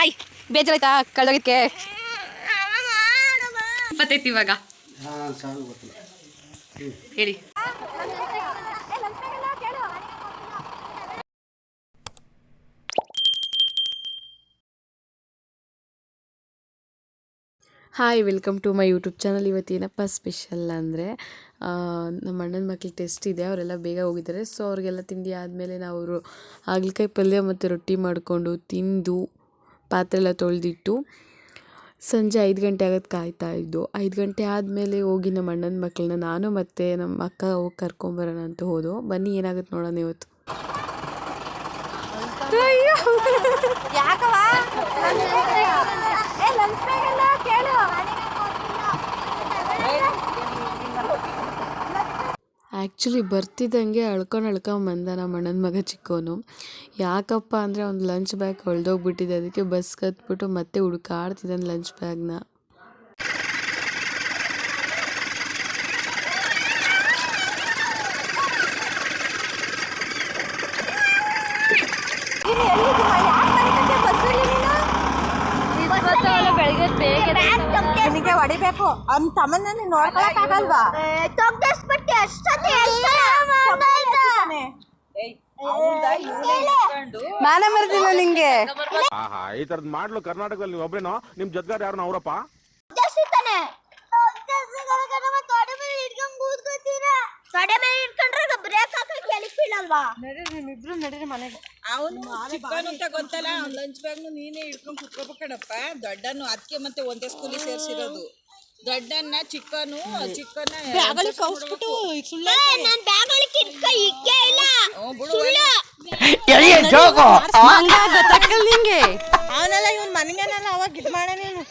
Hi ಬೇಜಾರಾಯ್ತಾ ಕಳ್ದೋಗಿದ್ಕೆ ಬತ್ತೈತಿ ಇವಾಗ ಹೇಳಿ. Hi welcome to my YouTube channel. ಇವತ್ತೇನಪ್ಪ ಸ್ಪೆಷಲ್ ಅಂದರೆ ನಮ್ಮ ಅಣ್ಣನ ಮಕ್ಳಿಗೆ ಟೆಸ್ಟ್ ಇದೆ, ಅವರೆಲ್ಲ ಬೇಗ ಹೋಗಿದ್ದಾರೆ. ಸೊ ಅವ್ರಿಗೆಲ್ಲ ತಿಂಡಿ ಆದಮೇಲೆ ನಾವು ಹಾಗಲಕಾಯಿ ಪಲ್ಯ ಮತ್ತು ರೊಟ್ಟಿ ಮಾಡಿಕೊಂಡು ತಿಂದು ಪಾತ್ರೆ ಎಲ್ಲ ತೊಳೆದಿಟ್ಟು ಸಂಜೆ 5 ಗಂಟೆ ಆಗೋದು ಕಾಯ್ತಾಯಿದ್ದು. 5 ಗಂಟೆ ಆದಮೇಲೆ ಹೋಗಿ ನಮ್ಮ ಅಣ್ಣನ ಮಕ್ಕಳನ್ನ ನಾನು ಮತ್ತು ನಮ್ಮ ಅಕ್ಕ ಹೋಗಿ ಕರ್ಕೊಂಬರೋಣ ಅಂತ ಹೋದೋ. ಬನ್ನಿ ಏನಾಗುತ್ತೆ ನೋಡೋಣ ಇವತ್ತು. ಆ್ಯಕ್ಚುಲಿ ಬರ್ತಿದ್ದಂಗೆ ಅಳ್ಕೊಂಬಂದ ನಮ್ಮ ಅಣ್ಣನ ಮಗ ಚಿಕ್ಕವನು. ಯಾಕಪ್ಪ ಅಂದರೆ ಅವ್ನು ಲಂಚ್ ಬ್ಯಾಗ್ ಹೊಳ್ದೋಗ್ಬಿಟ್ಟಿದೆ, ಅದಕ್ಕೆ ಬಸ್ಗೆ ಹತ್ಬಿಟ್ಟು ಮತ್ತೆ ಹುಡುಕಾಡ್ತಿದ್ದಾನೆ ಲಂಚ್ ಬ್ಯಾಗ್ನ. ಹೊಡಿಬೇಕು ಅವ್ನ ತಮ್ಮನ್ನ ನೋಡ್ಕೊಳಕ್ಕಾಗಲ್ವಾ? ನಾನೇ ಮರ್ದಿಲ್ಲ ನಿಂಗೆ. ಈ ತರದ್ ಮಾಡ್ಲು ಕರ್ನಾಟಕದಲ್ಲಿ ನೀವು ಒಬ್ರೇನೋ, ನಿಮ್ ಜೊತೆಗಾರ ಯಾರು ಅವರಪ್ಪ? ಚಿಕ್ಕನು ಅಂತ ಗೊತ್ತಲ್ಲ, ಅವ್ನ ಲಂಚ್ ಬ್ಯಾಗ್ ನೀನೇ ಹಿಡ್ಕೊಂಡ್ ಕುತ್ಕೋಬೇಕಡಪ್ಪ. ದೊಡ್ಡನು ಅದಕ್ಕೆ ಮತ್ತೆ ಒಂದೇ ಸ್ಕೂಲಿಗೆ ಸೇರ್ಸಿರೋದು. ದೊಡ್ಡನ್ನ ಚಿಕ್ಕನು ಕೌಸ್ಬಿಟ್ಟು ಅವನೆಲ್ಲ ಇವನ್ ಮನೆಗೇನಲ್ಲ ಅವಾಗ ಇದು ಮಾಡ ನೀನು.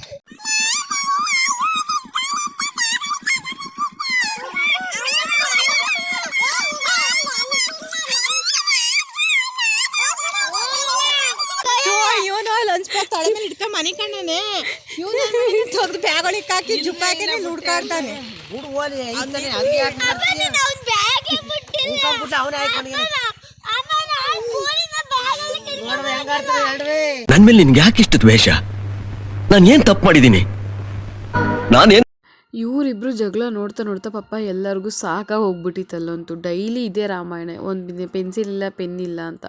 ಇವನು ಲಂಚ್ ಬ್ಯಾಗ್ ತೊಳೆ ಮೇಲೆ ಇಟ್ಕೊಂಡ್ ಮನೆ ಕಣ್ಣನೆ. ಇವನು ಬ್ಯಾಗ್ ಒಳಗೆ ಹಾಕಿ ಜುಕ್ ಹಾಕಿ ಹುಡ್ಕಾಡ್ತಾನೆ. ನನ್ ಮೇಲೆ ನಿನ್ಗೆ ಯಾಕಿಷ್ಟು ದ್ವೇಷ? ನಾನು ಏನ್ ತಪ್ಪು ಮಾಡಿದ್ದೀನಿ? ಇವರಿಬ್ರು ಜಗಳ ನೋಡ್ತಾ ನೋಡ್ತಾ ಪಾಪ ಎಲ್ಲರಿಗೂ ಸಾಕಾಗಿ ಹೋಗ್ಬಿಟ್ಟಿತ್ತಲ್ಲಂತೂ. ಡೈಲಿ ಇದೇ ರಾಮಾಯಣ, ಒಂದು ಪೆನ್ಸಿಲ್ ಇಲ್ಲ ಪೆನ್ ಇಲ್ಲ ಅಂತ.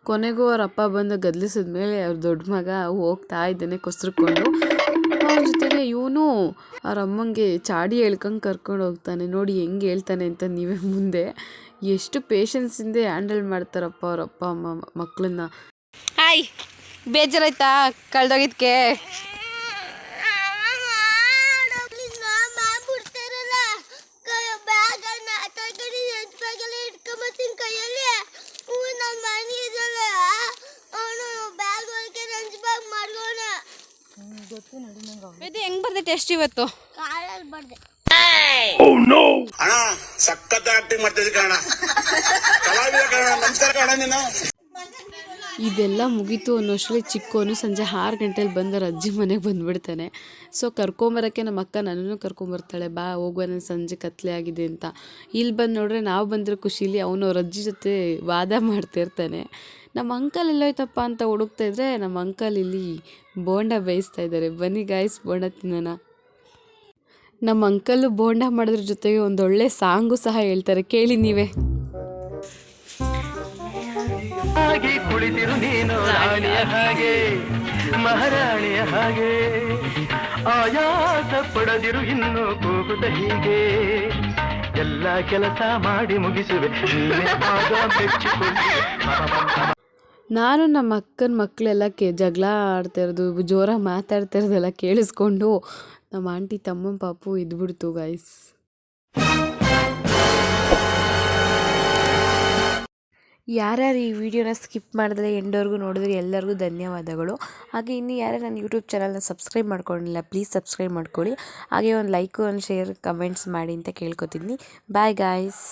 ಕೊನೆಗೂ ಅವ್ರ ಅಪ್ಪ ಬಂದು ಗದಲಿಸಿದ್ಮೇಲೆ ಅವ್ರ ದೊಡ್ಡ ಮಗ ಹೋಗ್ತಾ ಇದ್ದಾನೆ ಕೊಸ್ರುಕೊಂಡು. ಅವ್ರ ಜೊತೆಗೆ ಇವನು ಅವ್ರ ಅಮ್ಮಂಗೆ ಚಾಡಿ ಹೇಳ್ಕೊಂಡು ಕರ್ಕೊಂಡು ಹೋಗ್ತಾನೆ. ನೋಡಿ ಹೆಂಗೆ ಹೇಳ್ತಾನೆ ಅಂತ ನೀವೇ ಮುಂದೆ. ಎಷ್ಟು ಪೇಷನ್ಸಿಂದ ಹ್ಯಾಂಡಲ್ ಮಾಡ್ತಾರಪ್ಪ ಅವರಪ್ಪ ಅಮ್ಮ ಮಕ್ಕಳನ್ನ. ಹಾಯ್ ಬೇಜಾರಾಯ್ತಾ ಕಳ್ದೋಗಿದ್ಕೆ? ಹೆಂಗ್ ಬರ್ದೆ ಟೆಸ್ಟ್ ಇವತ್ತು? ಸಖತ್ ಆಕ್ಟಿಂಗ್ ಮಾಡ್ತಿದ್ದೆ ಕಣ, ಕಲಾವಿದ ಕಣ, ನಮಸ್ಕಾರ ಕಣ ನೀನು. ಇದೆಲ್ಲ ಮುಗೀತು ಅನ್ನೋಷ್ಟರಲ್ಲಿ ಚಿಕ್ಕವನು ಸಂಜೆ 6 ಗಂಟೆಲಿ ಬಂದು ಅವ್ರ ಅಜ್ಜಿ ಮನೆಗೆ ಬಂದುಬಿಡ್ತಾನೆ. ಸೊ ಕರ್ಕೊಂಬರೋಕ್ಕೆ ನಮ್ಮ ಅಕ್ಕ ನನ್ನನ್ನು ಕರ್ಕೊಂಬರ್ತಾಳೆ, ಬಾ ಹೋಗುವ ಸಂಜೆ ಕತ್ಲೆ ಆಗಿದೆ ಅಂತ. ಇಲ್ಲಿ ಬಂದು ನೋಡ್ರೆ ನಾವು ಬಂದಿರೋ ಖುಷಿಲಿ ಅವನು ಅವ್ರ ಅಜ್ಜಿ ಜೊತೆ ವಾದ ಮಾಡ್ತಿರ್ತಾನೆ. ನಮ್ಮ ಅಂಕಲ್ ಎಲ್ಲೋಯ್ತಪ್ಪ ಅಂತ ಹುಡುಕ್ತಾ ಇದ್ರೆ ನಮ್ಮ ಅಂಕಲ್ ಇಲ್ಲಿ ಬೋಂಡ ಬೇಯಿಸ್ತಾ ಇದ್ದಾರೆ. ಬನ್ನಿ ಗಾಯ್ಸ್ ಬೋಂಡ ತಿನ್ನೋಣ. ನಮ್ಮ ಅಂಕಲ್ಲು ಬೋಂಡ ಮಾಡೋದ್ರ ಜೊತೆಗೆ ಒಂದೊಳ್ಳೆ ಸಾಂಗು ಸಹ ಹೇಳ್ತಾರೆ, ಕೇಳಿ ನೀವೇ. ಕುಳಿತಿರು ನೀನು ರಾಣಿಯ ಹಾಗೆ, ಮಹಾರಾಣಿಯ ಹಾಗೆ, ಆಯಾಸ ಪಡದಿರು ಇನ್ನು ಕೂಗುತ್ತ ಹೀಗೆ, ಎಲ್ಲ ಕೆಲಸ ಮಾಡಿ ಮುಗಿಸುವೆ. ನಾನು ನಮ್ಮ ಅಕ್ಕನ ಮಕ್ಕಳೆಲ್ಲ ಜಗಳ ಆಡ್ತಾ ಇರೋದು, ಜೋರಾಗಿ ಮಾತಾಡ್ತಾ ಇರೋದೆಲ್ಲ ಕೇಳಿಸ್ಕೊಂಡು ನಮ್ಮ ಆಂಟಿ ತಮ್ಮನ ಪಾಪು ಇದ್ಬಿಡ್ತು ಗೈಸ್. ಯಾರ್ಯಾರು ಈ ವಿಡಿಯೋನ ಸ್ಕಿಪ್ ಮಾಡಿದ್ರೆ ಎಂಡವರೆಗೂ ನೋಡಿದ್ರೆ ಎಲ್ಲರಿಗೂ ಧನ್ಯವಾದಗಳು. ಹಾಗೆ ಇನ್ನು ಯಾರ್ಯಾರು ನನ್ನ ಯೂಟ್ಯೂಬ್ ಚಾನಲ್ನ ಸಬ್ಸ್ಕ್ರೈಬ್ ಮಾಡ್ಕೊಂಡಿಲ್ಲ ಪ್ಲೀಸ್ ಸಬ್ಸ್ಕ್ರೈಬ್ ಮಾಡ್ಕೊಳ್ಳಿ. ಹಾಗೆ ಒಂದು ಲೈಕು ಒಂದು ಶೇರ್ ಕಮೆಂಟ್ಸ್ ಮಾಡಿ ಅಂತ ಕೇಳ್ಕೊತೀನಿ. Bye guys.